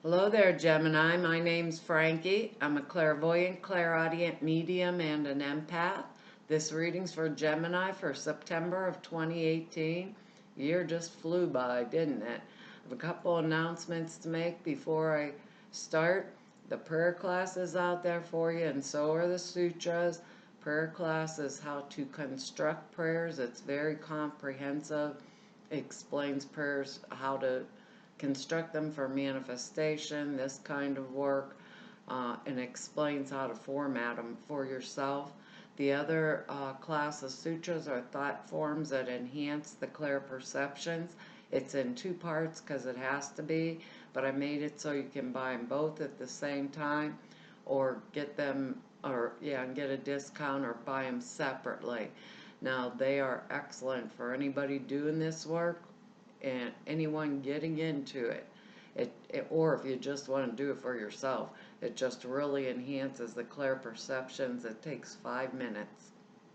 Hello there, Gemini. My name's Frankie. I'm a clairvoyant, clairaudient medium, and an empath. This reading's for Gemini for September of 2018. Year just flew by, didn't it? I have a couple announcements to make before I start. The prayer class is out there for you, and so are the sutras. Prayer class is how to construct prayers. It's very comprehensive. It explains prayers, how to construct them for manifestation, this kind of work, and explains how to format them for yourself. The other class of sutras are thought forms that enhance the clear perceptions. It's in two parts because it has to be, but I made it so you can buy them both at the same time or get them, or yeah, and get a discount or buy them separately. Now, they are excellent for anybody doing this work and anyone getting into it. Or if you just want to do it for yourself, it just really enhances the clear perceptions. It takes 5 minutes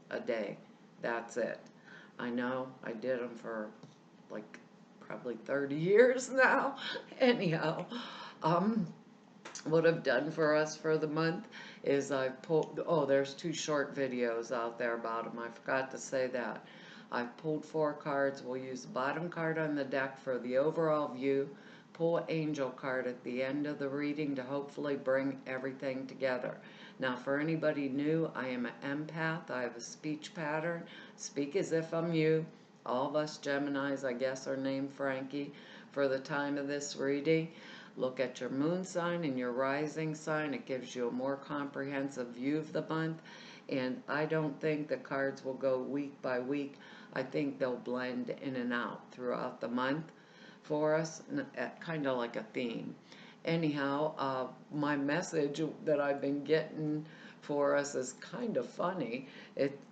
a day. That's it. I know I did them for like probably 30 years now. Anyhow, um, what I've done for us for the month is I've pulled, oh, there's two short videos out there about them. I forgot to say that. I've pulled 4 cards. We'll use the bottom card on the deck for the overall view. Pull an angel card at the end of the reading to hopefully bring everything together. Now, for anybody new, I am an empath. I have a speech pattern. Speak as if I'm you. All of us Geminis, I guess, are named Frankie for the time of this reading. Look at your moon sign and your rising sign. It gives you a more comprehensive view of the month. And I don't think the cards will go week by week. I think they'll blend in and out throughout the month for us, kind of like a theme. Anyhow, my message that I've been getting for us is kind of funny.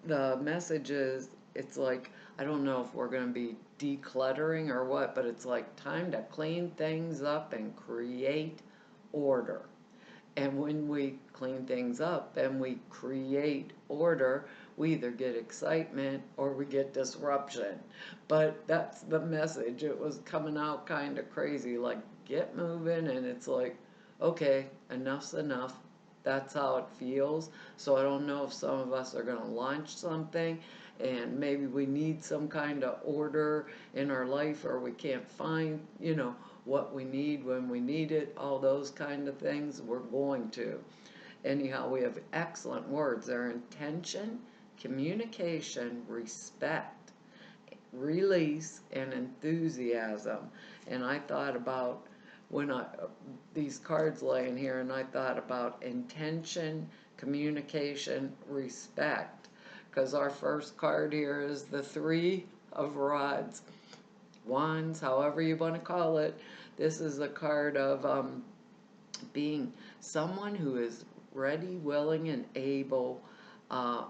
The message is, it's like, I don't know if we're going to be decluttering or what, but it's like time to clean things up and create order. And when we clean things up and we create order, we either get excitement or we get disruption. But that's the message. It was coming out kind of crazy, like get moving, and it's like, okay, enough's enough. That's how it feels. So I don't know if some of us are going to launch something and maybe we need some kind of order in our life, or we can't find, what we need when we need it, all those kind of things. We're going to. Anyhow, we have excellent words. They're intention, communication, respect, release, and enthusiasm. And I thought about when these cards laying here, and I thought about intention, communication, respect, because our first card here is the Three of Rods, wands, however you want to call it. This is a card of being someone who is ready, willing, and able uh,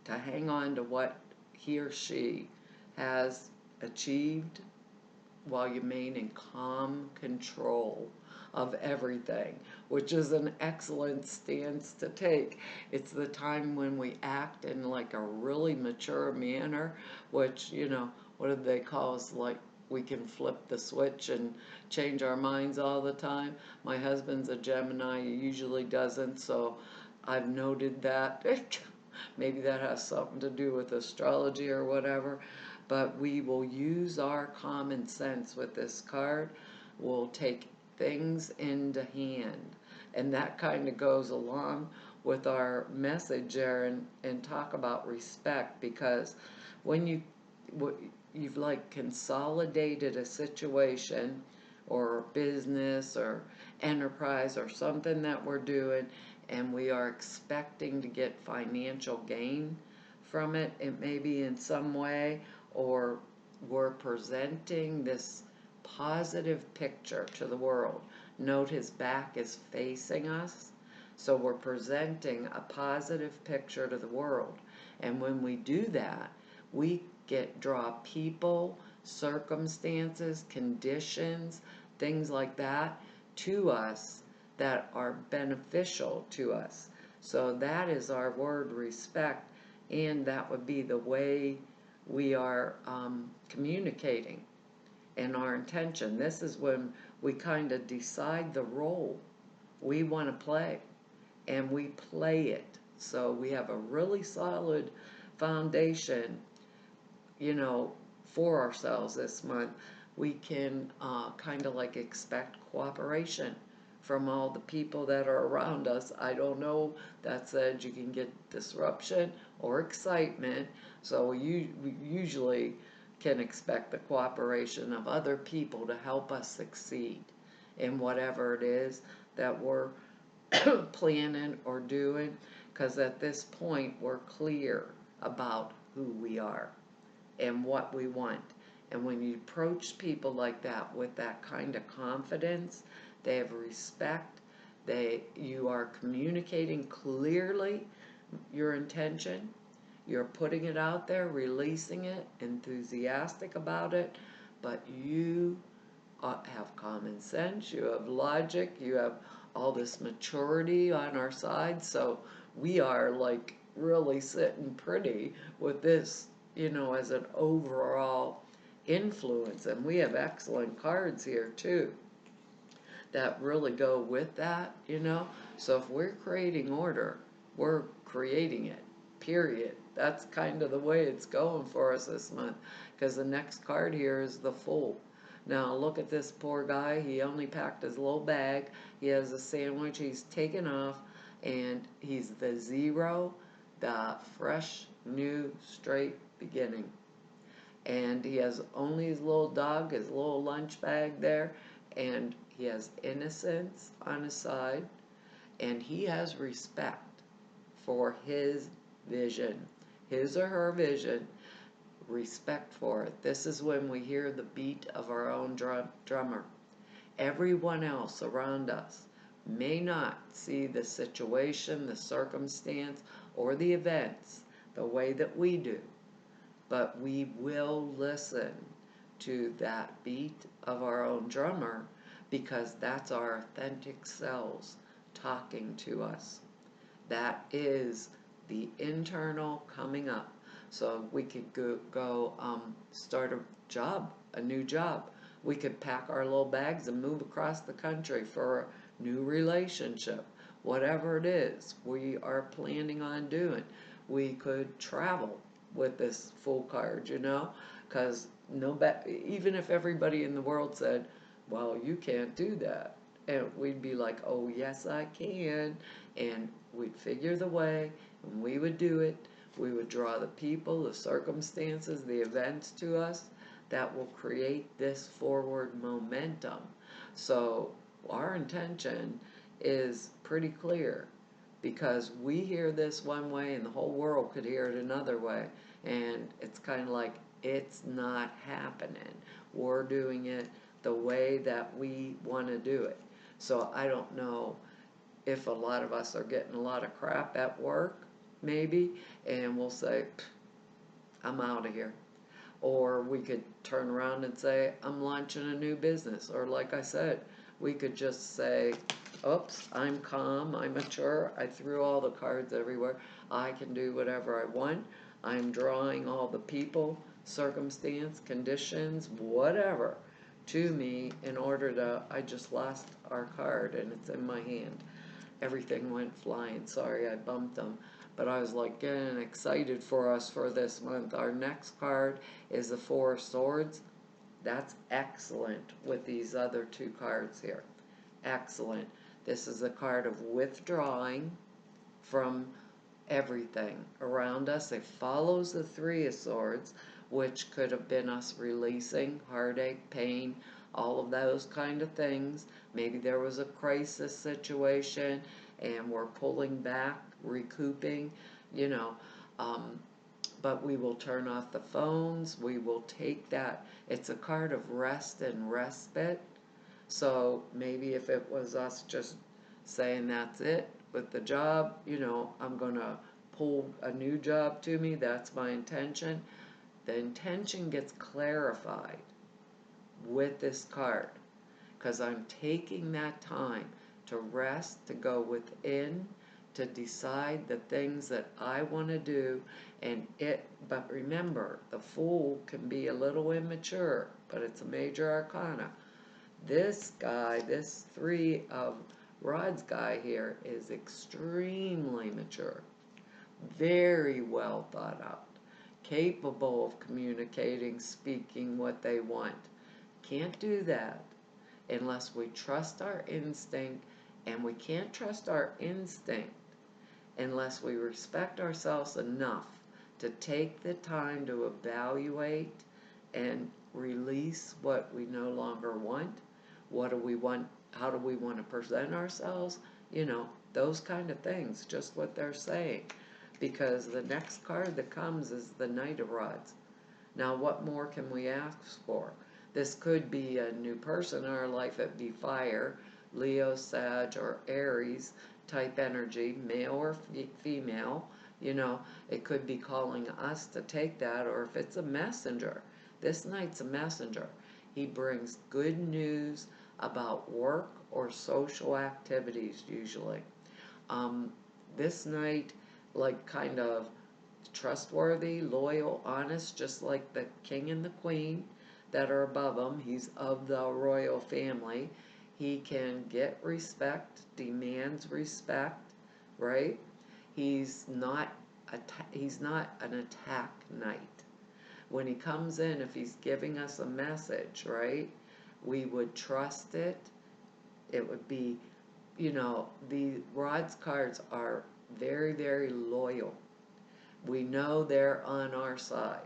to hang on to what he or she has achieved while you remain in calm control of everything, which is an excellent stance to take. It's the time when we act in like a really mature manner, which, what did they call us? Like we can flip the switch and change our minds all the time. My husband's a Gemini, he usually doesn't, so I've noted that. Maybe that has something to do with astrology or whatever, but we will use our common sense with this card. We'll take things into hand, and that kind of goes along with our message there, and talk about respect, because when you've like consolidated a situation or business or enterprise or something that we're doing, and we are expecting to get financial gain from it. It may be in some way, or we're presenting this positive picture to the world. Note his back is facing us, so we're presenting a positive picture to the world. And when we do that, we draw people, circumstances, conditions, things like that to us that are beneficial to us. So that is our word, respect, and that would be the way we are communicating and our intention. This is when we kind of decide the role we want to play, and we play it. So we have a really solid foundation, you know, for ourselves this month. We can kind of like expect cooperation from all the people that are around us. I don't know, that said you can get disruption or excitement, so we usually can expect the cooperation of other people to help us succeed in whatever it is that we're planning or doing, because at this point we're clear about who we are and what we want. And when you approach people like that with that kind of confidence, they have respect, you are communicating clearly your intention, you're putting it out there, releasing it, enthusiastic about it, but you have common sense, you have logic, you have all this maturity on our side, so we are like really sitting pretty with this, you know, as an overall influence. And we have excellent cards here too that really go with that, you know. So if we're creating order, we're creating it, period. That's kind of the way it's going for us this month, because the next card here is the Fool. Now look at this poor guy. He only packed his little bag. He has a sandwich he's taken off, and he's the zero, the fresh, new, straight beginning. And he has only his little dog, his little lunch bag there, and he has innocence on his side, and he has respect for his vision, his or her vision, respect for it. This is when we hear the beat of our own drummer. Everyone else around us may not see the situation, the circumstance, or the events the way that we do, but we will listen to that beat of our own drummer, because that's our authentic selves talking to us. That is the internal coming up. So we could go start a new job. We could pack our little bags and move across the country for a new relationship. Whatever it is we are planning on doing. We could travel with this Fool card, you know, because even if everybody in the world said, well, you can't do that, and we'd be like, oh yes I can, and we'd figure the way, and we would do it. We would draw the people, the circumstances, the events to us that will create this forward momentum. So our intention is pretty clear, because we hear this one way and the whole world could hear it another way, and it's kind of like it's not happening. We're doing it the way that we want to do it. So I don't know if a lot of us are getting a lot of crap at work, maybe, and we'll say, I'm out of here. Or we could turn around and say, I'm launching a new business. Or like I said, we could just say, oops, I'm calm, I'm mature, I threw all the cards everywhere, I can do whatever I want, I'm drawing all the people, circumstance, conditions, whatever, to me in order to, I just lost our card and it's in my hand. Everything went flying, sorry I bumped them. But I was like getting excited for us for this month. Our next card is the Four of Swords. That's excellent with these other two cards here. Excellent. This is a card of withdrawing from everything around us. It follows the Three of Swords, which could have been us releasing heartache, pain, all of those kind of things. Maybe there was a crisis situation and we're pulling back, recouping, you know, but we will turn off the phones. We will take that. It's a card of rest and respite. So maybe if it was us just saying that's it with the job, you know, I'm going to pull a new job to me, that's my intention. The intention gets clarified with this card, because I'm taking that time to rest, to go within, to decide the things that I want to do. But remember, the Fool can be a little immature, but it's a major arcana. This guy, this Three of Rods guy here, is extremely mature, very well thought out, capable of communicating, speaking what they want. Can't do that unless we trust our instinct, and we can't trust our instinct unless we respect ourselves enough to take the time to evaluate and release what we no longer want. What do we want? How do we want to present ourselves? Those kind of things, just what they're saying. Because the next card that comes is the Knight of Rods. Now, what more can we ask for? This could be a new person in our life. It'd be fire, Leo, Sag, or Aries type energy, male or female. It could be calling us to take that, or if it's a messenger. This Knight's a messenger. He brings good news about work or social activities, usually. This Knight, like, kind of trustworthy, loyal, honest, just like the king and the queen that are above him. He's of the royal family. He can get respect, demands respect, right? He's not an attack knight. When he comes in, if he's giving us a message, right, we would trust it. It would be, the Rods cards are very, very loyal. We know they're on our side.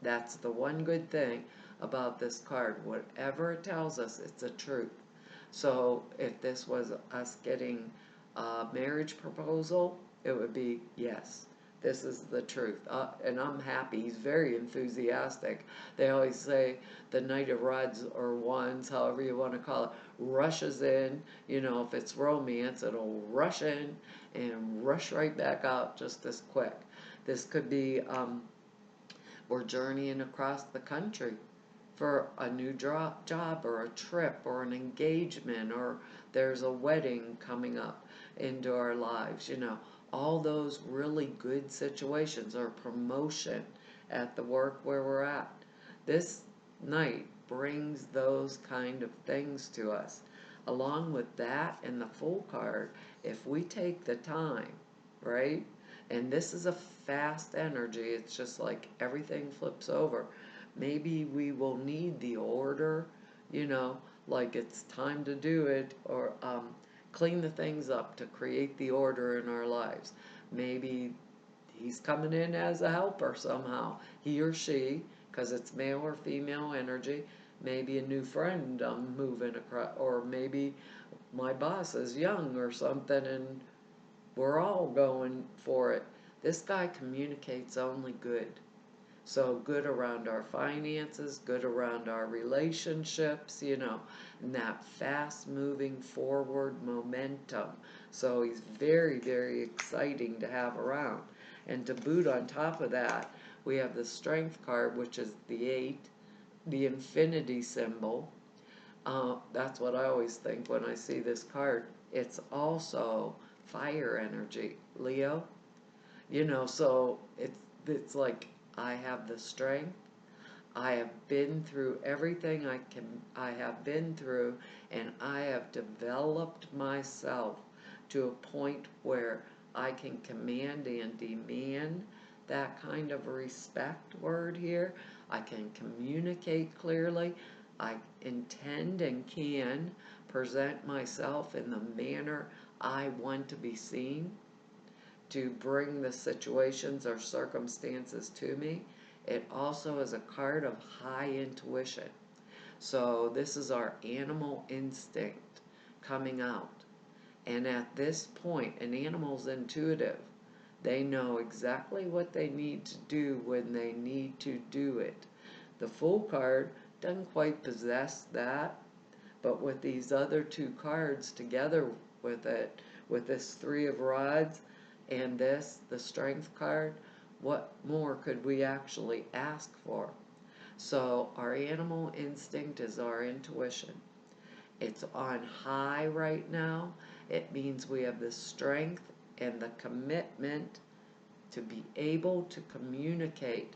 That's the one good thing about this card. Whatever it tells us, it's a truth. So if this was us getting a marriage proposal, it would be, yes, this is the truth. And I'm happy. He's very enthusiastic. They always say the Knight of Rods, or Wands, however you want to call it, rushes in. If it's romance, it'll rush in and rush right back out just as quick. This could be, we're journeying across the country for a new job or a trip or an engagement, or there's a wedding coming up into our lives. All those really good situations, or promotion at the work where we're at. This Knight brings those kind of things to us. Along with that and the Fool card, if we take the time, right? And this is a fast energy. It's just like everything flips over. Maybe we will need the order, like it's time to do it, or clean the things up to create the order in our lives. Maybe he's coming in as a helper somehow, he or she, because it's male or female energy. Maybe a new friend I'm moving across, or maybe my boss is young or something, and we're all going for it. This guy communicates only good. So good around our finances, good around our relationships, and that fast moving forward momentum. So he's very, very exciting to have around. And to boot on top of that, we have the Strength card, which is the 8, the infinity symbol. That's what I always think when I see this card. It's also fire energy, Leo. So it's like, I have the strength. I have been through everything I have been through, and I have developed myself to a point where I can command and demand that kind of respect word here. I can communicate clearly. I intend and can present myself in the manner I want to be seen, to bring the situations or circumstances to me. It also is a card of high intuition. So this is our animal instinct coming out. And at this point, an animal's intuitive. They know exactly what they need to do when they need to do it. The Fool card doesn't quite possess that, but with these other two cards together with it, with this Three of Rods, and this, the Strength card, what more could we actually ask for? So our animal instinct is our intuition. It's on high right now. It means we have the strength and the commitment to be able to communicate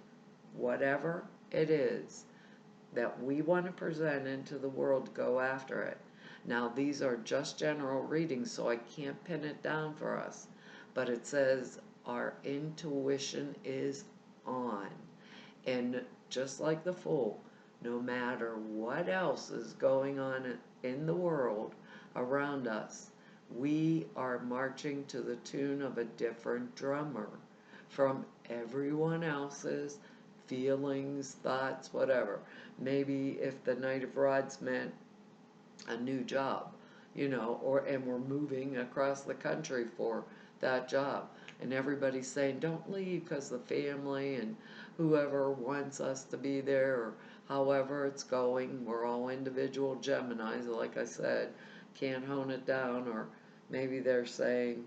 whatever it is that we want to present into the world, go after it. Now, these are just general readings, so I can't pin it down for us. But it says our intuition is on. And just like the Fool, no matter what else is going on in the world around us, we are marching to the tune of a different drummer from everyone else's feelings, thoughts, whatever. Maybe if the Knight of Rods meant a new job, and we're moving across the country for that job, and everybody's saying don't leave because the family and whoever wants us to be there, or however it's going. We're all individual Geminis, like I said, can't hone it down. Or maybe they're saying,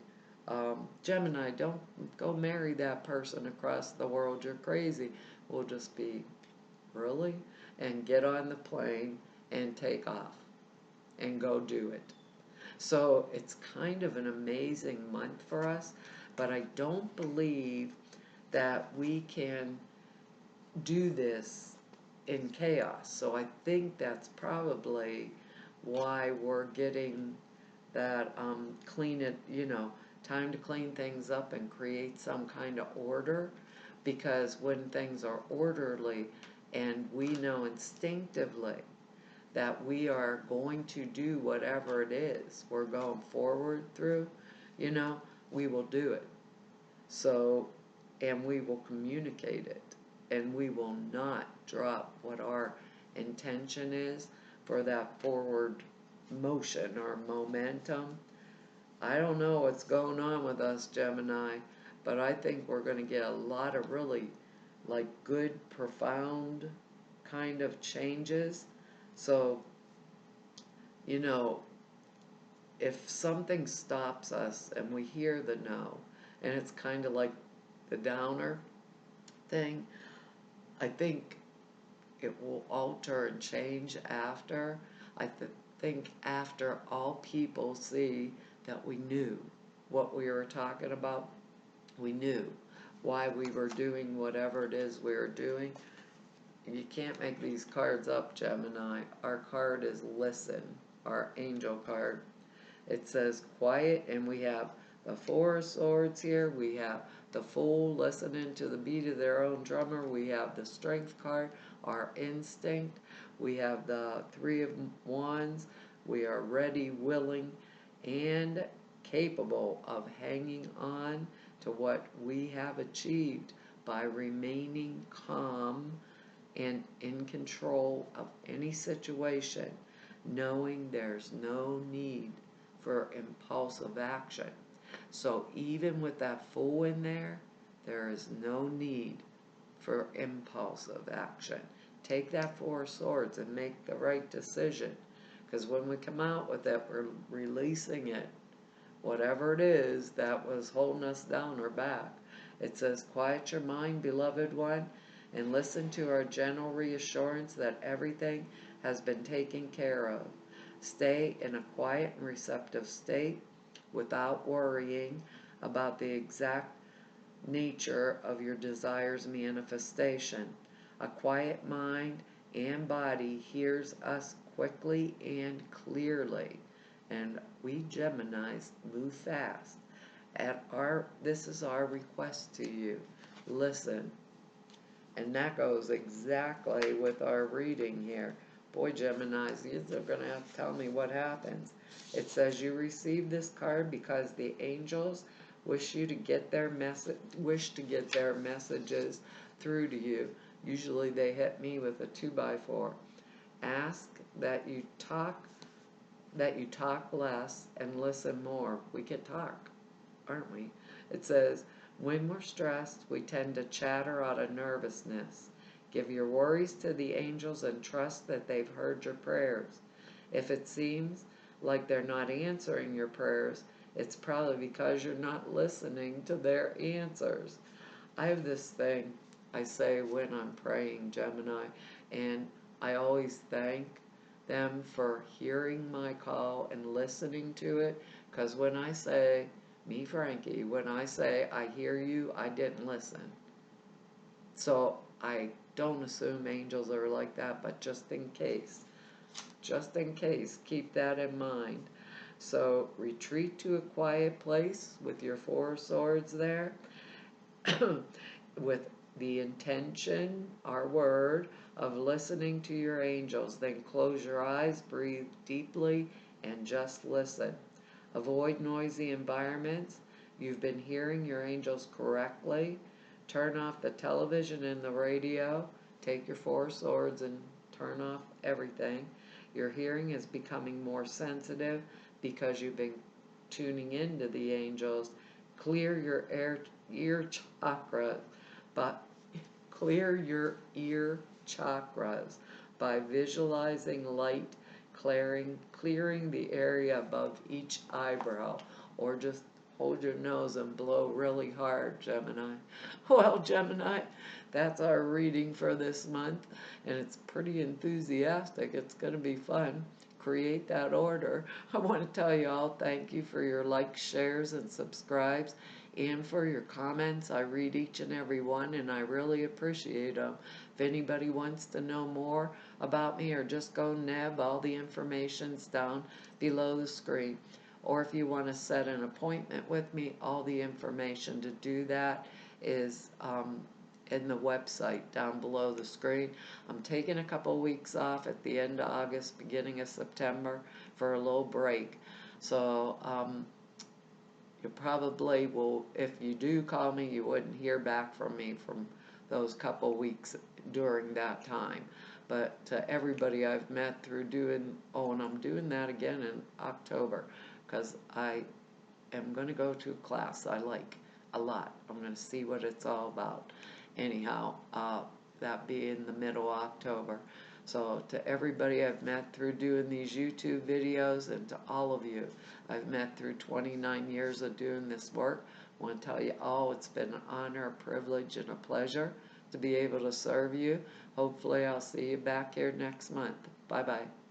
Gemini, don't go marry that person across the world, you're crazy. We'll just be, really? And get on the plane and take off and go do it. So it's kind of an amazing month for us, but I don't believe that we can do this in chaos. So I think that's probably why we're getting that clean it, time to clean things up and create some kind of order. Because when things are orderly and we know instinctively that we are going to do whatever it is we're going forward through, we will do it. So, and we will communicate it, and we will not drop what our intention is for that forward motion or momentum. I don't know what's going on with us, Gemini, but I think we're going to get a lot of really good, profound kind of changes. So, if something stops us and we hear the no, and it's kind of like the downer thing, I think it will alter and change after. I think after all people see that we knew what we were talking about, we knew why we were doing whatever it is we were doing. You can't make these cards up, Gemini. Our card is listen, our angel card. It says quiet, and we have the Four of Swords here. We have the Fool listening to the beat of their own drummer. We have the Strength card, our instinct. We have the Three of Wands. We are ready, willing, and capable of hanging on to what we have achieved by remaining calm and in control of any situation, knowing there's no need for impulsive action. So even with that Fool in there is no need for impulsive action. Take that Four of Swords and make the right decision, because when we come out with it, we're releasing it, whatever it is that was holding us down or back. It says, quiet your mind, beloved one, and listen to our gentle reassurance that everything has been taken care of. Stay in a quiet and receptive state without worrying about the exact nature of your desire's manifestation. A quiet mind and body hears us quickly and clearly, and we Geminis move fast. This is our request to you. Listen. And that goes exactly with our reading here. Boy, Geminis, you're going to have to tell me what happens. It says you receive this card because the angels wish to get their messages through to you. Usually they hit me with a 2x4. Ask that you talk less and listen more. We can talk, aren't we? It says, when we're stressed, we tend to chatter out of nervousness. Give your worries to the angels and trust that they've heard your prayers. If it seems like they're not answering your prayers, it's probably because you're not listening to their answers. I have this thing I say when I'm praying, Gemini, and I always thank them for hearing my call and listening to it, because when I say, me, Frankie, when I say I hear you, I didn't listen. So I don't assume angels are like that, but just in case, keep that in mind. So retreat to a quiet place with your Four of Swords there, with the intention, our word, of listening to your angels. Then close your eyes, breathe deeply, and just listen. Avoid noisy environments. You've been hearing your angels correctly. Turn off the television and the radio. Take your Four Swords and turn off everything. Your hearing is becoming more sensitive because you've been tuning into the angels. Clear your ear chakra, but clear your ear chakras by visualizing light clearing the area above each eyebrow, or just hold your nose and blow really hard, Gemini. Well, Gemini, that's our reading for this month, and it's pretty enthusiastic. It's going to be fun. Create that order. I want to tell you all thank you for your likes, shares, and subscribes, and for your comments. I read each and every one, and I really appreciate them. If anybody wants to know more about me, or just go nab, all the information's down below the screen. Or if you want to set an appointment with me, all the information to do that is in the website down below the screen. I'm taking a couple weeks off at the end of August, beginning of September, for a little break. So you probably will, if you do call me, you wouldn't hear back from me from those couple weeks during that time. But to everybody I've met through doing, and I'm doing that again in October, because I am going to go to a class I like a lot. I'm going to see what it's all about. Anyhow, that be in the middle of October. So to everybody I've met through doing these YouTube videos, and to all of you I've met through 29 years of doing this work, I want to tell you all it's been an honor, a privilege, and a pleasure to be able to serve you. Hopefully I'll see you back here next month. Bye-bye.